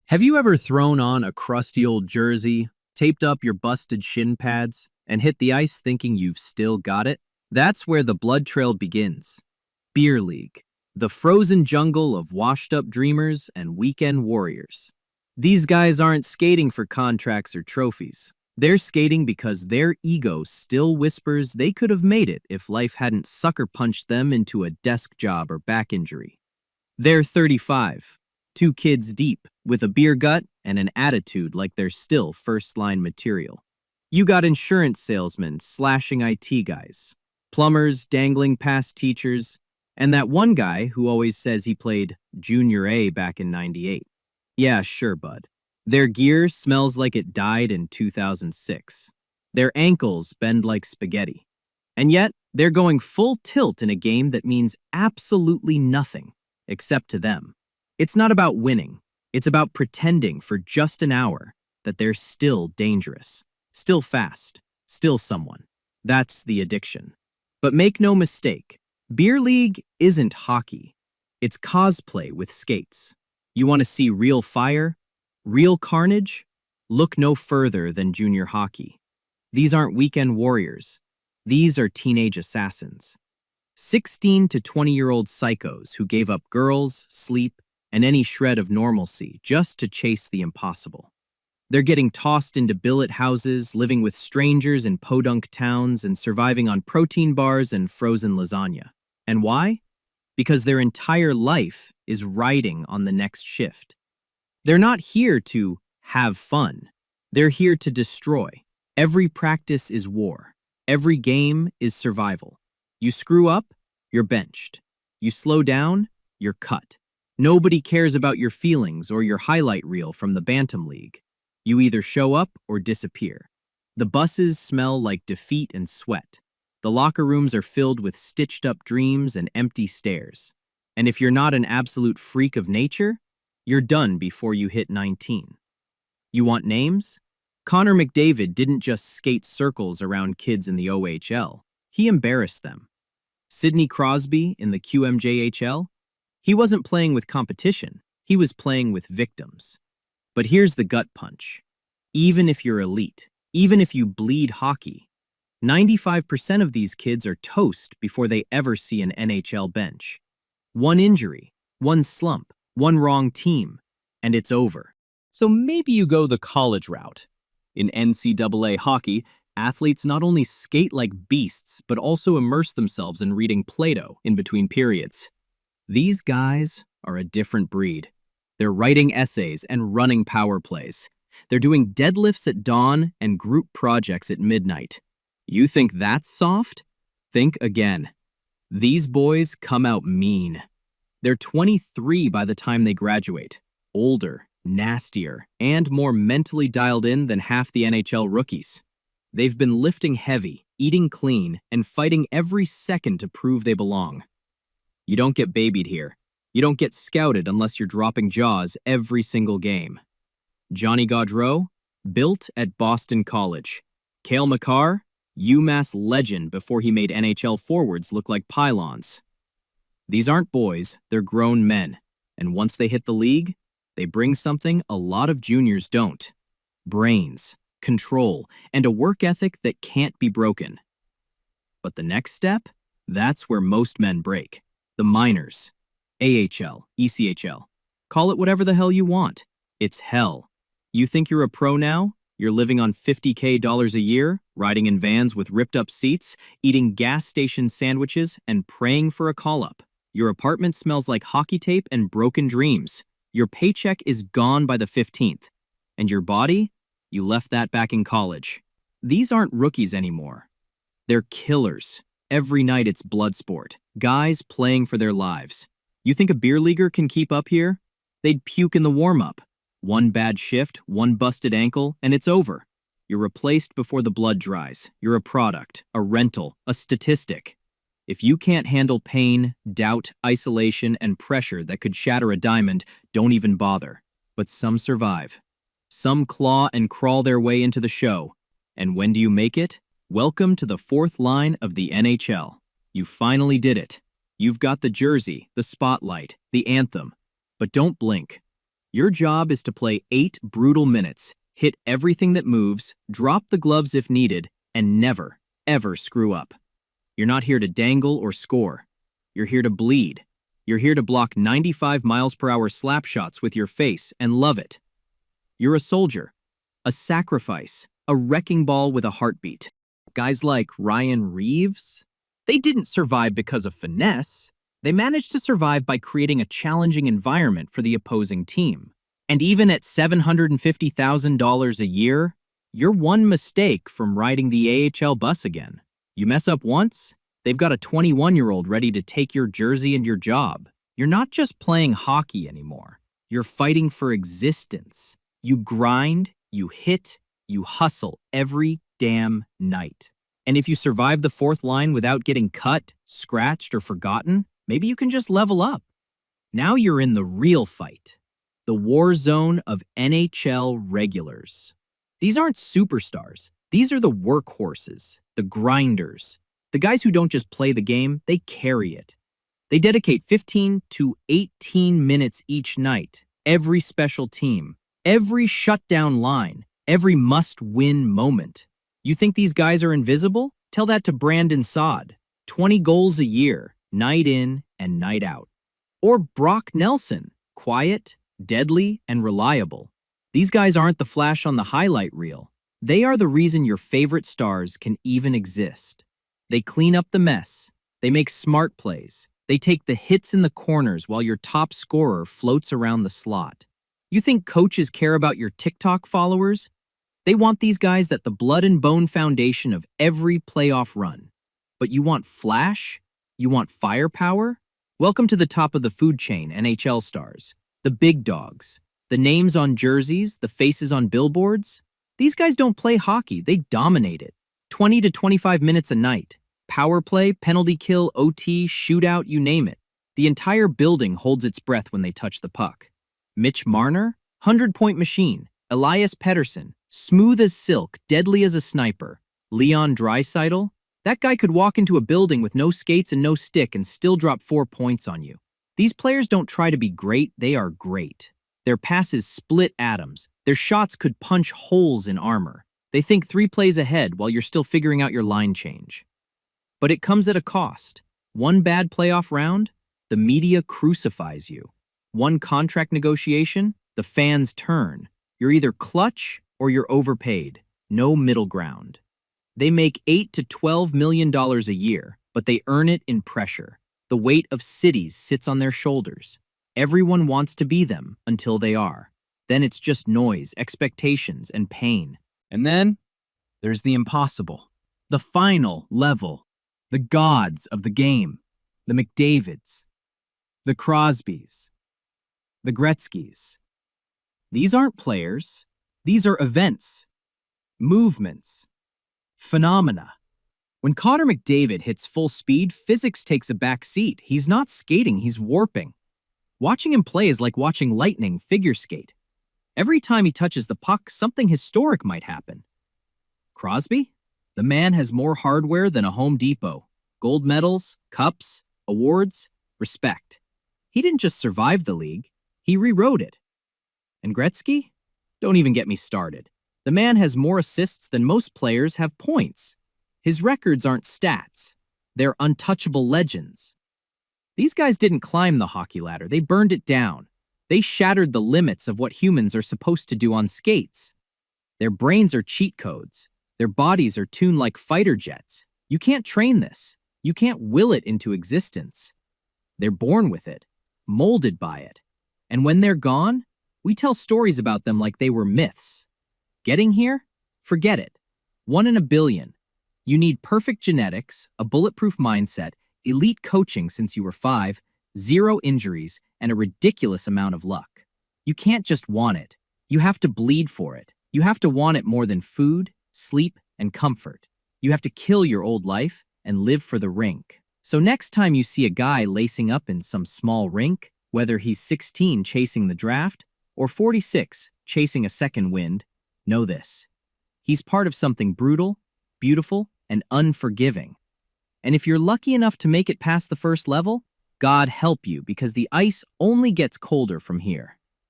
Have you ever thrown on a crusty old jersey, taped up your busted shin pads, and hit the ice thinking you've still got it? That's where the blood trail begins. Beer League, the frozen jungle of washed-up dreamers and weekend warriors. These guys aren't skating for contracts or trophies. They're skating because their ego still whispers they could have made it if life hadn't sucker-punched them into a desk job or back injury. They're 35, two kids deep, with a beer gut and an attitude like they're still first-line material. You got insurance salesmen slashing IT guys, plumbers dangling past teachers, and that one guy who always says he played Junior A back in '98. Yeah, sure, bud. Their gear smells like it died in 2006. Their ankles bend like spaghetti. And yet, they're going full tilt in a game that means absolutely nothing, except to them. It's not about winning. It's about pretending for just an hour that they're still dangerous, still fast, still someone. That's the addiction. But make no mistake, Beer League isn't hockey. It's cosplay with skates. You want to see real fire, real carnage? Look no further than junior hockey. These aren't weekend warriors. These are teenage assassins. 16 to 20-year-old psychos who gave up girls, sleep, and any shred of normalcy just to chase the impossible. They're getting tossed into billet houses, living with strangers in podunk towns, and surviving on protein bars and frozen lasagna. And why? Because their entire life is riding on the next shift. They're not here to have fun. They're here to destroy. Every practice is war. Every game is survival. You screw up, you're benched. You slow down, you're cut. Nobody cares about your feelings or your highlight reel from the Bantam League. You either show up or disappear. The buses smell like defeat and sweat. The locker rooms are filled with stitched-up dreams and empty stares. And if you're not an absolute freak of nature, you're done before you hit 19. You want names? Connor McDavid didn't just skate circles around kids in the OHL. He embarrassed them. Sidney Crosby in the QMJHL? He wasn't playing with competition, he was playing with victims. But here's the gut punch. Even if you're elite, even if you bleed hockey, 95% of these kids are toast before they ever see an NHL bench. One injury, one slump, one wrong team, and it's over. So maybe you go the college route. In NCAA hockey, athletes not only skate like beasts, but also immerse themselves in reading Plato in between periods. These guys are a different breed. They're writing essays and running power plays. They're doing deadlifts at dawn and group projects at midnight. You think that's soft? Think again. These boys come out mean. They're 23 by the time they graduate. Older, nastier, and more mentally dialed in than half the NHL rookies. They've been lifting heavy, eating clean, and fighting every second to prove they belong. You don't get babied here. You don't get scouted unless you're dropping jaws every single game. Johnny Gaudreau, built at Boston College. Cale Makar, UMass legend before he made NHL forwards look like pylons. These aren't boys, they're grown men. And once they hit the league, they bring something a lot of juniors don't. Brains, control, and a work ethic that can't be broken. But the next step? That's where most men break. The minors. AHL, ECHL. Call it whatever the hell you want. It's hell. You think you're a pro now? You're living on $50K a year, riding in vans with ripped-up seats, eating gas station sandwiches, and praying for a call-up. Your apartment smells like hockey tape and broken dreams. Your paycheck is gone by the 15th. And your body? You left that back in college. These aren't rookies anymore. They're killers. Every night it's blood sport. Guys playing for their lives. You think a beer leaguer can keep up here? They'd puke in the warm-up. One bad shift, one busted ankle, and it's over. You're replaced before the blood dries. You're a product, a rental, a statistic. If you can't handle pain, doubt, isolation, and pressure that could shatter a diamond, don't even bother. But some survive. Some claw and crawl their way into the show. And when do you make it? Welcome to the fourth line of the NHL. You finally did it. You've got the jersey, the spotlight, the anthem. But don't blink. Your job is to play 8 brutal minutes, hit everything that moves, drop the gloves if needed, and never, ever screw up. You're not here to dangle or score. You're here to bleed. You're here to block 95 miles per hour slap shots with your face and love it. You're a soldier, a sacrifice, a wrecking ball with a heartbeat. Guys like Ryan Reeves, they didn't survive because of finesse. They managed to survive by creating a challenging environment for the opposing team. And even at $750,000 a year, you're one mistake from riding the AHL bus again. You mess up once, they've got a 21-year-old ready to take your jersey and your job. You're not just playing hockey anymore. You're fighting for existence. You grind, you hit, you hustle every damn night. And if you survive the fourth line without getting cut, scratched, or forgotten, maybe you can just level up. Now you're in the real fight, the war zone of NHL regulars. These aren't superstars. These are the workhorses, the grinders, the guys who don't just play the game, they carry it. They dedicate 15 to 18 minutes each night, every special team, every shutdown line, every must-win moment. You think these guys are invisible? Tell that to Brandon Saad. 20 goals a year, night in and night out. Or Brock Nelson, quiet, deadly, and reliable. These guys aren't the flash on the highlight reel. They are the reason your favorite stars can even exist. They clean up the mess. They make smart plays. They take the hits in the corners while your top scorer floats around the slot. You think coaches care about your TikTok followers? They want these guys that the blood and bone foundation of every playoff run. But you want flash? You want firepower? Welcome to the top of the food chain, NHL stars. The big dogs. The names on jerseys, the faces on billboards. These guys don't play hockey, they dominate it. 20 to 25 minutes a night. Power play, penalty kill, OT, shootout, you name it. The entire building holds its breath when they touch the puck. Mitch Marner, 100-point machine. Elias Pettersson, smooth as silk, deadly as a sniper. Leon Draisaitl, that guy could walk into a building with no skates and no stick and still drop 4 points on you. These players don't try to be great, they are great. Their passes split atoms. Their shots could punch holes in armor. They think 3 plays ahead while you're still figuring out your line change. But it comes at a cost. One bad playoff round, the media crucifies you. One contract negotiation, the fans turn. You're either clutch or you're overpaid. No middle ground. They make $8 to $12 million a year, but they earn it in pressure. The weight of cities sits on their shoulders. Everyone wants to be them until they are. Then it's just noise, expectations, and pain. And then there's the impossible. The final level. The gods of the game. The McDavids. The Crosbys. The Gretzkys. These aren't players. These are events. Movements. Phenomena. When Connor McDavid hits full speed, physics takes a back seat. He's not skating, he's warping. Watching him play is like watching lightning figure skate. Every time he touches the puck, something historic might happen. Crosby? The man has more hardware than a Home Depot. Gold medals, cups, awards, respect. He didn't just survive the league, he rewrote it. And Gretzky? Don't even get me started. The man has more assists than most players have points. His records aren't stats. They're untouchable legends. These guys didn't climb the hockey ladder, they burned it down. They shattered the limits of what humans are supposed to do on skates. Their brains are cheat codes. Their bodies are tuned like fighter jets. You can't train this. You can't will it into existence. They're born with it, molded by it. And when they're gone, we tell stories about them like they were myths. Getting here? Forget it. 1 in a billion. You need perfect genetics, a bulletproof mindset, elite coaching since you were 5, 0 injuries, and a ridiculous amount of luck. You can't just want it. You have to bleed for it. You have to want it more than food, sleep, and comfort. You have to kill your old life and live for the rink. So next time you see a guy lacing up in some small rink, whether he's 16 chasing the draft or 46 chasing a second wind, know this. He's part of something brutal, beautiful, and unforgiving. And if you're lucky enough to make it past the first level, God help you because the ice only gets colder from here.